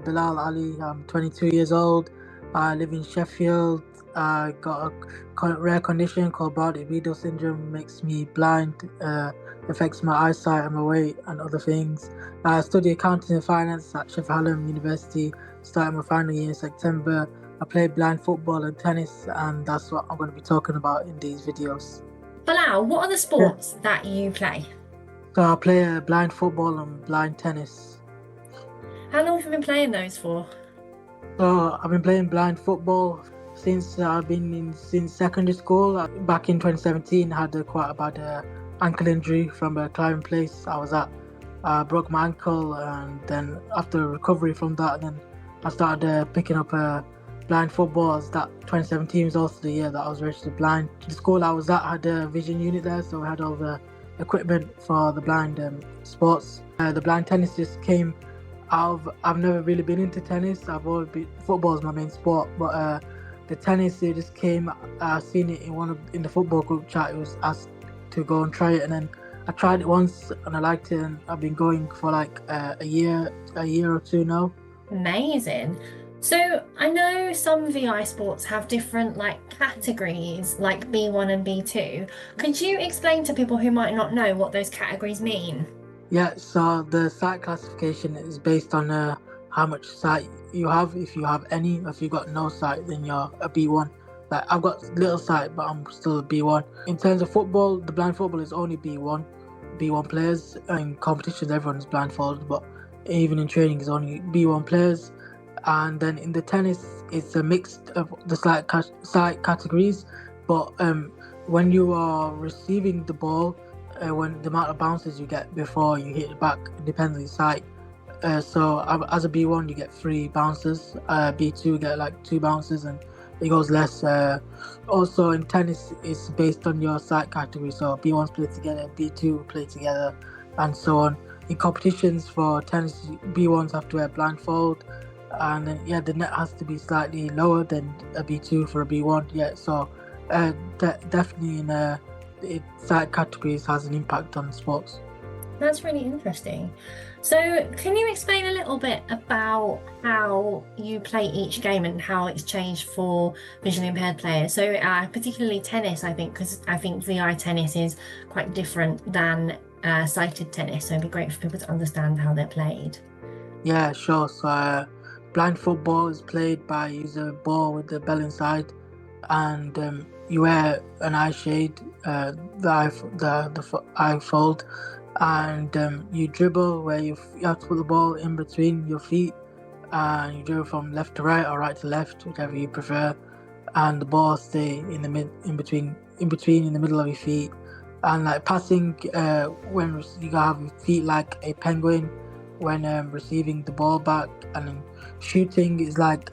Bilaal Ali. I'm 22 years old. I live in Sheffield. I got a rare condition called Bardet-Biedl syndrome. Makes me blind, affects my eyesight and my weight and other things. I study accounting and finance at Sheffield Hallam University. Starting my final year in September. I play blind football and tennis, and that's what I'm going to be talking about in these videos. Bilaal, what are the sports that you play? So I play blind football and blind tennis. How long have you been playing those for? So I've been playing blind football since since secondary school. Back in 2017, I had quite a bad ankle injury from a climbing place I was at. I broke my ankle, and then after recovery from that, then I started picking up blind football. As that 2017 was also the year that I was registered blind. The school I was at had a vision unit there, so we had all the equipment for the blind sports. The blind tennis just came out of, I've never really been into tennis. I've always been, football is my main sport, but the tennis, it just came. I seen it in the football group chat. It was asked to go and try it, and then I tried it once and I liked it, and I've been going for like a year or two now. Amazing. So I know some VI sports have different categories, like B1 and B2. Could you explain to people who might not know what those categories mean? Yeah, so the sight classification is based on how much sight you have. If you have any, if you've got no sight, then you're a B1. Like, I've got little sight, but I'm still a B1. In terms of football, the blind football is only B1 players. In competitions, everyone is blindfolded, but even in training, it's only B1 players. And then in the tennis, it's a mix of the sight categories. But when you are receiving the ball, when the amount of bounces you get before you hit the back, it depends on your sight. So as a B1, you get 3 bounces. B2, you get like 2 bounces, and it goes less. Also in tennis, it's based on your sight category. So B1s play together, B2 play together, and so on. In competitions for tennis, B1s have to wear blindfold, and then the net has to be slightly lower than a B2 for a B1. So definitely in sight categories has an impact on sports. That's really interesting. So can you explain a little bit about how you play each game and how it's changed for visually impaired players? So particularly tennis, I think, because I think VI tennis is quite different than sighted tennis. So it'd be great for people to understand how they're played. Yeah, sure. So blind football is played by using a ball with the bell inside, and you wear an eye shade, the eye fold, and you dribble where you have to put the ball in between your feet, and you dribble from left to right or right to left, whichever you prefer, and the ball stay in between in the middle of your feet. And like passing, when you have your feet like a penguin when receiving the ball back, and then shooting is like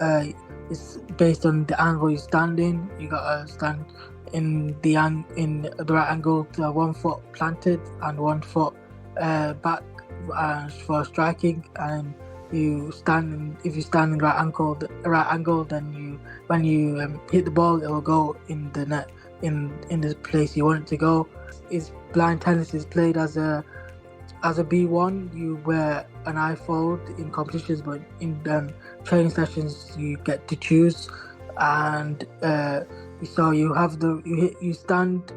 it's based on the angle you stand in. You gotta stand in the right angle, to 1 foot planted and 1 foot back for striking. And you stand if you stand in the right angle, then when you hit the ball, it will go in the net in the place you want it to go. Blind tennis is played as a B1. You wear an eye fold in competitions, but in training sessions you get to choose. And so you stand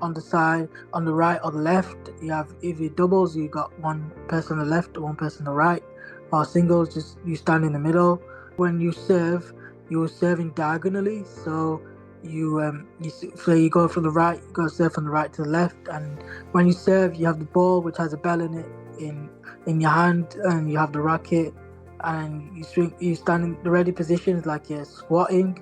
on the side, on the right or the left. You have, if it doubles, you got 1 person on the left, 1 person on the right. Or singles, just you stand in the middle. When you serve, you're serving diagonally. So you go from the right, you go serve from the right to the left. And when you serve, you have the ball which has a bell in it in your hand, and you have the racket, and you stand in the ready position like you're squatting.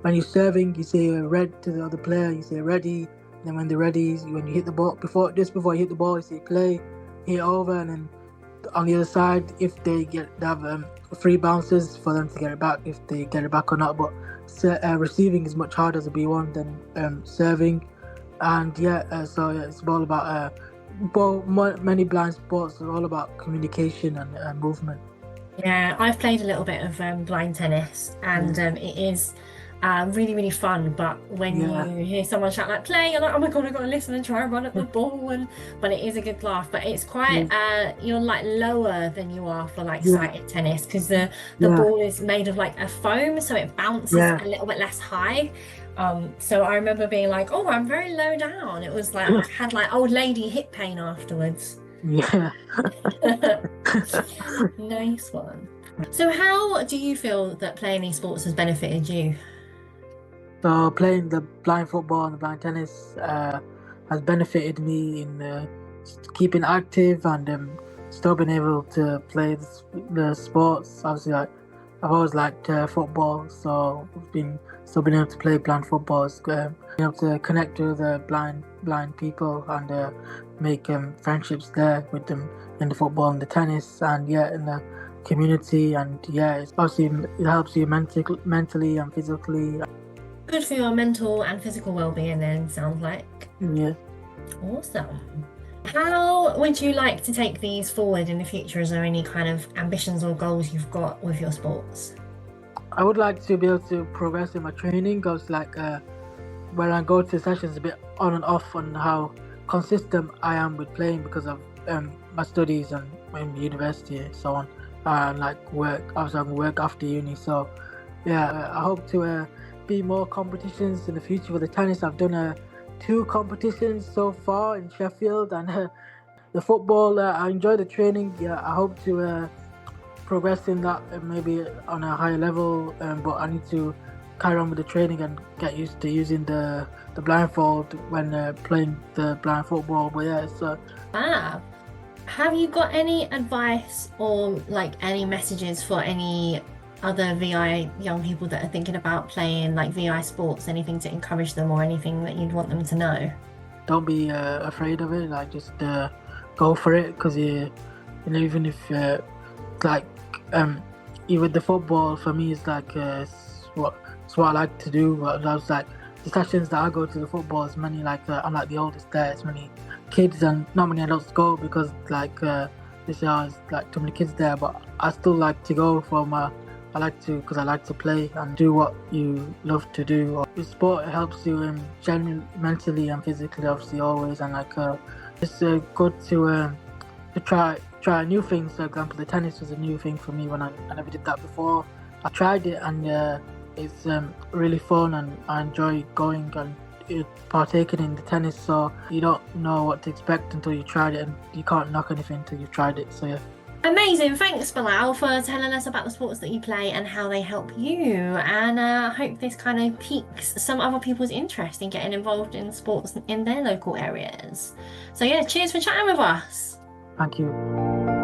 When you're serving, you say red to the other player, you say ready. Then when they're ready, when you hit the ball, before you hit the ball, you say play, hit over. And then on the other side, if they have 3 bounces for them to get it back, if they get it back or not. But receiving is much harder as a B1 than serving. And it's all about many blind sports are all about communication and movement. Yeah, I've played a little bit of blind tennis, and it is really, really fun. But when Yeah, you hear someone shout like play, you're like, oh my God, I've got to listen and try and run at the ball. But it is a good laugh. But it's quite, yeah, you're like lower than you are for like yeah, sighted tennis, because the yeah, ball is made of like a foam, so it bounces yeah, a little bit less high. So I remember being like, oh, I'm very low down. It was like I had like old lady hip pain afterwards. yeah. Nice one. So how do you feel that playing these sports has benefited you? So playing the blind football and the blind tennis has benefited me in keeping active and still being able to play the sports. Obviously, like I've always liked football, so I've been still been able to play blind football. Being able to connect with blind people and make friendships there with them in the football and the tennis, and yeah, in the community. And yeah, it's obviously it helps you mentally and physically. Good for your mental and physical well-being then, sounds like. Yeah. Awesome. How would you like to take these forward in the future? Is there any kind of ambitions or goals you've got with your sports? I would like to be able to progress in my training. Goes like when I go to sessions, a bit on and off on how consistent I am with playing because of my studies and university and so on, and like work. Obviously, I'm work after uni, so yeah, I hope to be more competitions in the future for the tennis. I've done 2 competitions so far in Sheffield, and the football. I enjoy the training. Yeah, I hope to progress in that maybe on a higher level, but I need to carry on with the training and get used to using the blindfold when playing the blind football. But yeah, it's Ah, have you got any advice or like any messages for any other VI young people that are thinking about playing like VI sports, anything to encourage them or anything that you'd want them to know? don't be afraid of it. Like just go for it, because even if like even with the football for me is like it's what I like to do. But I was like the sessions that I go to the football is many like I'm like the oldest there. It's many kids and not many adults go because like this year there's like too many kids there. But I still like to go for my. I like to because I like to play and do what you love to do. With sport, it helps you generally, mentally and physically, obviously always. And like it's good to try new things. For example, the tennis was a new thing for me when I never did that before. I tried it and it's really fun and I enjoy going and partaking in the tennis. So you don't know what to expect until you tried it, and you can't knock anything until you've tried it. So yeah. Amazing. Thanks, Bilal, for telling us about the sports that you play and how they help you. And I hope this kind of piques some other people's interest in getting involved in sports in their local areas. So yeah, cheers for chatting with us. Thank you.